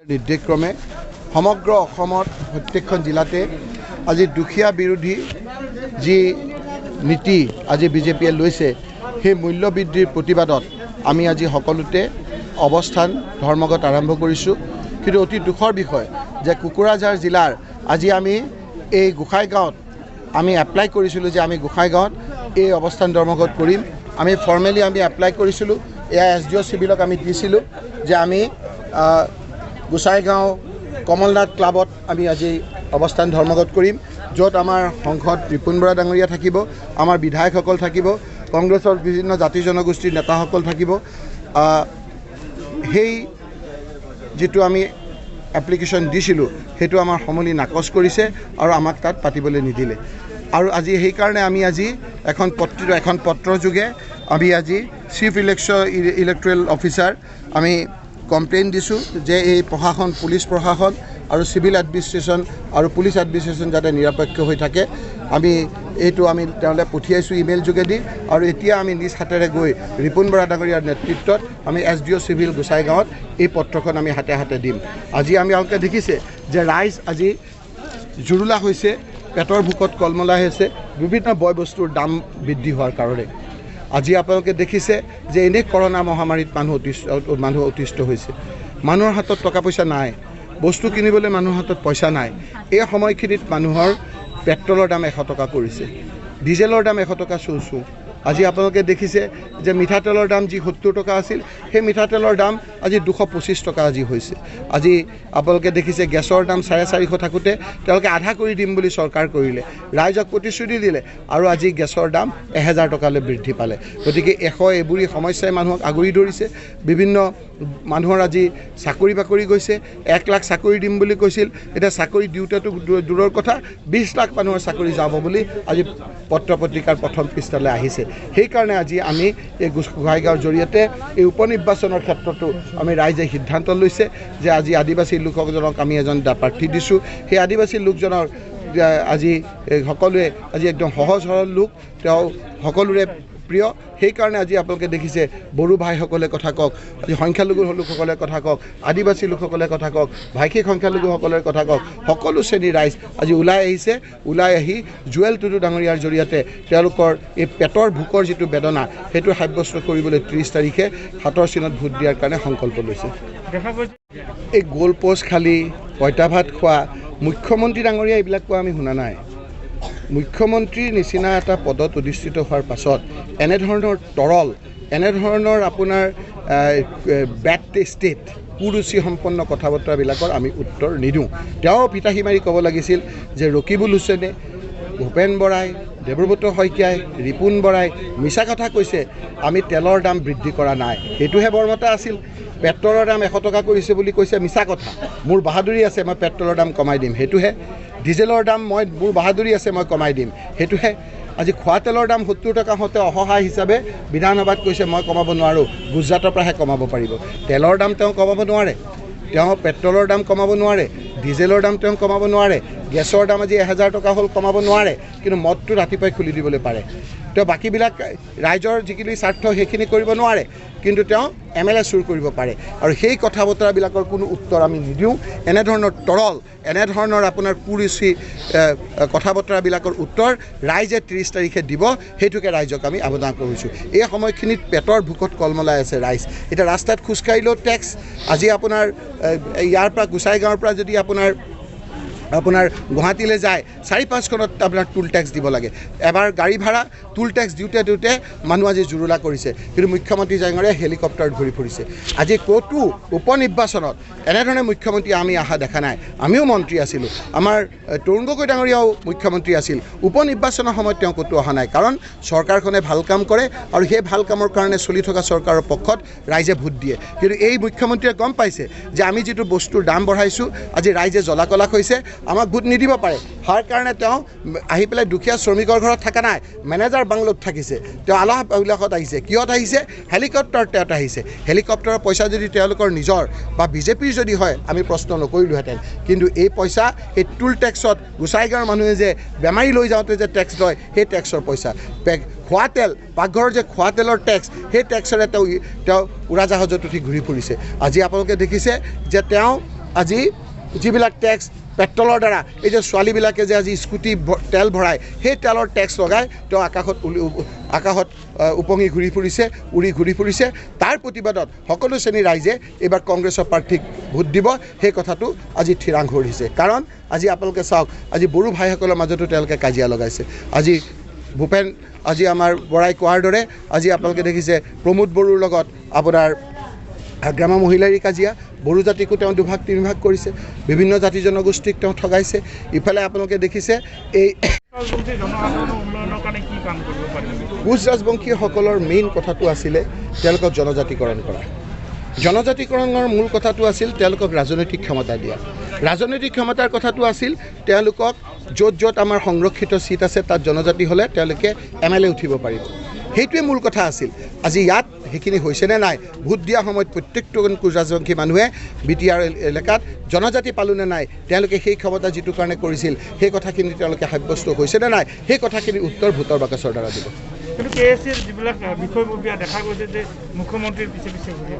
নিৰ্দেশক্ৰমে সমগ্ৰ অসমত প্ৰত্যেকখন জিলাতে আজি দুখীয়া বিৰোধী যি নীতি আজি বিজেপিয়ে লৈছে সেই মূল্য বৃদ্ধিৰ প্ৰতিবাদত আমি আজি সকলোতে অৱস্থান ধৰ্মঘট আৰম্ভ কৰিছোঁ। কিন্তু অতি দুখৰ বিষয় যে কোকৰাঝাৰ জিলাৰ আজি আমি এই গোসাইগাঁৱত আমি এপ্লাই কৰিছিলোঁ যে আমি গোসাইগাঁৱত এই অৱস্থান ধৰ্মঘট কৰিম। আমি ফৰ্মেলি আমি এপ্লাই কৰিছিলোঁ, এয়া SDO চিভিলক আমি দিছিলোঁ যে আমি গোসাইগাঁও কমলনাথ ক্লাবত আমি আজি অৱস্থান ধৰ্মঘট কৰিম, য'ত আমাৰ সংসদ ৰিপুণ বৰা ডাঙৰীয়া থাকিব, আমাৰ বিধায়কসকল থাকিব, কংগ্ৰেছৰ বিভিন্ন জাতি জনগোষ্ঠীৰ নেতাসকল থাকিব। সেই যিটো আমি এপ্লিকেশ্যন দিছিলোঁ সেইটো আমাৰ সমূলি নাকচ কৰিছে আৰু আমাক তাত পাতিবলৈ নিদিলে। আৰু আজি সেইকাৰণে আমি আজি এখন পত্ৰ যোগে আমি আজি চিফ ইলেক্ট্ৰেল অফিচাৰ আমি কমপ্লেইন দিছোঁ যে এই প্ৰশাসন পুলিচ প্ৰশাসন আৰু চিভিল এডমিনিষ্ট্ৰেশ্যন আৰু পুলিচ এডমিনিষ্ট্ৰেশ্যন যাতে নিৰপেক্ষ হৈ থাকে। আমি এইটো আমি তেওঁলৈ পঠিয়াইছোঁ ইমেইল যোগেদি, আৰু এতিয়া আমি নিজ হাতেৰে গৈ ৰিপুণ বৰা ডাঙৰীয়াৰ নেতৃত্বত আমি SDO চিভিল গোসাইগাঁৱত এই পত্ৰখন আমি হাতে হাতে দিম। আজি আমি আপোনালোকে দেখিছে যে ৰাইজ আজি জুৰুলা হৈছে, পেটৰ ভোকত কলমলা হৈছে বিভিন্ন বয় বস্তুৰ দাম বৃদ্ধি হোৱাৰ কাৰণে। আজি আপোনালোকে দেখিছে যে এনেই কৰোণা মহামাৰীত মানুহ অতিষ্ঠ হৈছে, মানুহৰ হাতত টকা পইচা নাই, বস্তু কিনিবলৈ মানুহৰ হাতত পইচা নাই। এই সময়খিনিত মানুহৰ পেট্ৰলৰ দাম 100 টকা কৰিছে, ডিজেলৰ দাম 100 টকা চুঁ। আজি আপোনালোকে দেখিছে যে মিঠাতেলৰ দাম যি 70 টকা আছিল সেই মিঠাতেলৰ দাম আজি 225 টকা আজি হৈছে। আজি আপোনালোকে দেখিছে গেছৰ দাম 450 থাকোঁতে তেওঁলোকে আধা কৰি দিম বুলি চৰকাৰ কৰিলে, ৰাইজক প্ৰতিশ্ৰুতি দিলে, আৰু আজি গেছৰ দাম 1000 টকালৈ বৃদ্ধি পালে। গতিকে এইবোৰী সমস্যাই মানুহক আগুৰি ধৰিছে। বিভিন্ন মানুহৰ আজি চাকৰি বাকৰি গৈছে, 1 লাখ চাকৰি দিম বুলি কৈছিল, এতিয়া চাকৰি দিওঁতেতো দূৰৰ কথা 20 লাখ মানুহৰ চাকৰি যাব বুলি আজি পত্ৰ পত্ৰিকাৰ প্ৰথম পৃষ্ঠালৈ আহিছে। সেইকাৰণে আজি আমি এই গোসাইগাঁৱৰ জৰিয়তে এই উপনিৰ্বাচনৰ ক্ষেত্ৰতো আমি ৰাইজে সিদ্ধান্ত লৈছে যে আজি আদিবাসী লোকজনক আমি এজন প্ৰাৰ্থী দিছোঁ। সেই আদিবাসী লোকজনৰ আজি সকলোৱে আজি একদম সহজ সৰল লোক, তেওঁ সকলোৰে প্ৰিয়। সেইকাৰণে আজি আপোনালোকে দেখিছে বড়ো ভাইসকলে কথা কওক, আজি সংখ্যালঘু লোকসকলে কথা কওক, আদিবাসী লোকসকলে কথা কওক, ভাষিক সংখ্যালঘুসকলৰ কথা কওক, সকলো শ্ৰেণীৰ ৰাইজ আজি ওলাই আহিছে। ওলাই আহি জুৱেল টুডু ডাঙৰীয়াৰ জৰিয়তে তেওঁলোকৰ এই পেটৰ ভোকৰ যিটো বেদনা সেইটো সাব্যস্ত কৰিবলৈ 30 তাৰিখে হাতৰ চিনত ভোট দিয়াৰ কাৰণে সংকল্প লৈছে। এই গোল পোষ্ট খালি, পঁইতা ভাত খোৱা, মুখ্যমন্ত্ৰী ডাঙৰীয়া এইবিলাক কোৱা আমি শুনা নাই। মুখ্যমন্ত্ৰীৰ নিচিনা এটা পদত অধিষ্ঠিত হোৱাৰ পাছত এনেধৰণৰ তৰল, এনেধৰণৰ আপোনাৰ বেড টেষ্টেড কুৰুচি সম্পন্ন কথা বতৰাবিলাকৰ আমি উত্তৰ নিদিওঁ। তেওঁ পিতাহী মাৰি ক'ব লাগিছিল যে ৰকিবুল হুছেইনে, ভূপেন বৰাই, দেৱব্ৰত শইকীয়াই, ৰিপুণ বৰাই মিছা কথা কৈছে, আমি তেলৰ দাম বৃদ্ধি কৰা নাই, সেইটোহে বৰমতা আছিল। পেট্ৰলৰ দাম 100 টকা কৰিছে বুলি কৈছে, মিছা কথা। মোৰ বাহাদুৰি আছে, মই পেট্ৰলৰ দাম কমাই দিম, সেইটোহে। ডিজেলৰ দাম মোৰ বাহাদুৰি আছে, মই কমাই দিম, সেইটোহে। আজি খোৱা তেলৰ দাম 70 টকা হওঁতে অসহায় হিচাপে বিধানসভাত কৈছে মই কমাব নোৱাৰোঁ, গুজৰাটৰ পৰাহে কমাব পাৰিব। তেলৰ দাম তেওঁ কমাব নোৱাৰে, তেওঁ পেট্ৰলৰ দাম কমাব নোৱাৰে, ডিজেলৰ দাম তেওঁ কমাব নোৱাৰে, গেছৰ দাম আজি 1000 টকা হ'ল কমাব নোৱাৰে, কিন্তু মদটো ৰাতিপুৱাই খুলি দিবলৈ পাৰে। তেওঁ বাকীবিলাক ৰাইজৰ যিখিনি স্বাৰ্থ সেইখিনি কৰিব নোৱাৰে, কিন্তু তেওঁ MLA চুৰ কৰিব পাৰে। আৰু সেই কথা বতৰাবিলাকৰ কোনো উত্তৰ আমি নিদিওঁ। এনেধৰণৰ তৰল, এনেধৰণৰ আপোনাৰ কুৰুচি কথা বতৰাবিলাকৰ উত্তৰ ৰাইজে 30 তাৰিখে দিব, সেইটোকে ৰাইজক আমি আবেদন কৰিছোঁ। এই সময়খিনিত পেটৰ ভোকত কলমলাই আছে ৰাইজ। এতিয়া ৰাস্তাত খোজকাঢ়িলেও টেক্স। আজি আপোনাৰ ইয়াৰ পৰা গোসাইগাঁৱৰ পৰা যদি আপোনাৰ গুৱাহাটীলৈ যায় 4-5খনত আপোনাৰ টুল টেক্স দিব লাগে। এবাৰ গাড়ী ভাড়া টুল টেক্স দিওঁতে মানুহ আজি জুৰুলা কৰিছে। কিন্তু মুখ্যমন্ত্ৰী ডাঙৰীয়াই হেলিকপ্টাৰত ঘূৰি ফুৰিছে। আজি ক'তো উপনিৰ্বাচনত এনেধৰণে মুখ্যমন্ত্ৰী আমি অহা দেখা নাই। আমিও মন্ত্ৰী আছিলোঁ, আমাৰ তৰুণ গগৈ ডাঙৰীয়াও মুখ্যমন্ত্ৰী আছিল, উপনিৰ্বাচনৰ সময়ত তেওঁ ক'তো অহা নাই। কাৰণ চৰকাৰখনে ভাল কাম কৰে আৰু সেই ভাল কামৰ কাৰণে চলি থকা চৰকাৰৰ পক্ষত ৰাইজে ভোট দিয়ে। কিন্তু এই মুখ্যমন্ত্ৰীয়ে গম পাইছে যে আমি যিটো বস্তুৰ দাম বঢ়াইছোঁ, আজি ৰাইজে জ্বলা-কলা হৈছে, আমাক ভোট নিদিব পাৰে। তাৰ কাৰণে তেওঁ আহি পেলাই দুখীয়া শ্ৰমিকৰ ঘৰত থকা নাই, মেনেজাৰ বাংলোত থাকিছে। তেওঁ আলাহবিলাকত আহিছে। কিয়ত আহিছে? হেলিকপ্টাৰত তেওঁত আহিছে। হেলিকপ্টাৰৰ পইচা যদি তেওঁলোকৰ নিজৰ বা বিজেপিৰ যদি হয় আমি প্ৰশ্ন নকৰিলোহেঁতেন। কিন্তু এই পইচা এই টুল টেক্সত গোসাইগাঁৱৰ মানুহে যে বেমাৰী লৈ যাওঁতে যে টেক্স লয়, সেই টেক্সৰ পইচা। খোৱা তেল, পাকঘৰৰ যে খোৱা তেলৰ টেক্স, সেই টেক্সৰে তেওঁ উৰাজাহাজত উঠি ঘূৰি ফুৰিছে। আজি আপোনালোকে দেখিছে যে তেওঁ আজি যিবিলাক টেক্স পেট্ৰলৰ দ্বাৰা এই যে ছোৱালীবিলাকে যে আজি স্কুটি তেল ভৰায় সেই তেলৰ টেক্স লগাই তেওঁ আকাশত উপঙি ঘূৰি ফুৰিছে উৰি ঘূৰি ফুৰিছে তাৰ প্ৰতিবাদত সকলো শ্ৰেণীৰ ৰাইজে এইবাৰ কংগ্ৰেছৰ প্ৰাৰ্থীক ভোট দিব সেই কথাটো আজি থিৰাং কৰিছে কাৰণ আজি আপোনালোকে চাওক আজি বড়ো ভাইসকলৰ মাজতো তেওঁলোকে কাজিয়া লগাইছে আজি ভূপেন আজি আমাৰ বৰাই কোৱাৰ দৰে আজি আপোনালোকে দেখিছে প্ৰমোদ বড়োৰ লগত আপোনাৰ গ্ৰাম্য মহিলাৰী কাজিয়া বড়ো জাতিকো তেওঁ দুভাগ তিনিভাগ কৰিছে বিভিন্ন জাতি জনগোষ্ঠীক তেওঁ ঠগাইছে ইফালে আপোনালোকে দেখিছে এই কোচ ৰাজবংশীসকলৰ মেইন কথাটো আছিলে তেওঁলোকক জনজাতিকৰণ কৰা জনজাতিকৰণৰ মূল কথাটো আছিল তেওঁলোকক ৰাজনৈতিক ক্ষমতা দিয়া ৰাজনৈতিক ক্ষমতাৰ কথাটো আছিল তেওঁলোকক য'ত আমাৰ সংৰক্ষিত চিট আছে তাত জনজাতি হ'লে তেওঁলোকে MLA উঠিব পাৰিব সেইটোৱে মূল কথা আছিল আজি ইয়াত সেইখিনি হৈছেনে নাই ভোট দিয়া সময়ত প্ৰত্যেকজন কোচ ৰাজবংশী মানুহে BTR এলেকাত জনজাতি পালোনে নাই তেওঁলোকে সেই ক্ষমতা যিটো কাৰণে কৰিছিল সেই কথাখিনি তেওঁলোকে সাব্যস্ত হৈছেনে নাই সেই কথাখিনি উত্তৰ ভোটৰ বাকচৰ দ্বাৰা দিব কিন্তু কেএছচিৰ যিবিলাক বিষয়ববীয়া দেখা গৈছে যে মুখ্যমন্ত্ৰীৰ পিছে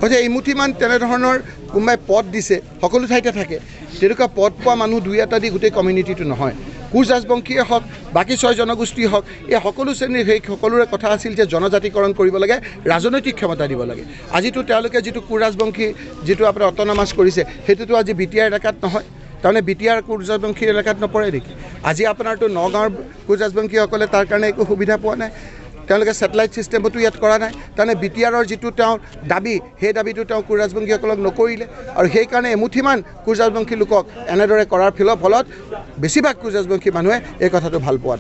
হয় যে এইমুঠিমান তেনেধৰণৰ কোনোবাই পদ দিছে সকলো ঠাইতে থাকে তেনেকুৱা পদ পোৱা মানুহ দুই এটা দি গোটেই কমিউনিটিটো নহয় কোচ ৰাজবংশীয়ে হওক বাকী 6 জনগোষ্ঠী হওক এই সকলো শ্ৰেণীৰ সেই সকলোৰে কথা আছিল যে জনজাতিকৰণ কৰিব লাগে ৰাজনৈতিক ক্ষমতা দিব লাগে আজিতো তেওঁলোকে যিটো কোচ ৰাজবংশী যিটো আপোনাৰ অট'নমাছ কৰিছে সেইটোতো আজি BTR এলেকাত নহয় তাৰমানে BTR কোচ ৰাজবংশীৰ এলেকাত নপৰে নেকি আজি আপোনাৰতো নগাঁৱৰ কোচ ৰাজবংশীসকলে তাৰ কাৰণে একো সুবিধা পোৱা নাই তেওঁলোকে ছেটেলাইট ছিষ্টেমতো ইয়াত কৰা নাই তাৰমানে BTRৰ যিটো তেওঁৰ দাবী সেই দাবীটো তেওঁ কোচ ৰাজবংশীসকলক নকৰিলে আৰু সেইকাৰণে এমুঠিমান কোচ ৰাজবংশী লোকক এনেদৰে কৰাৰ ফলত বেছিভাগ কোচ ৰাজবংশী মানুহে এই কথাটো ভাল পোৱা নাই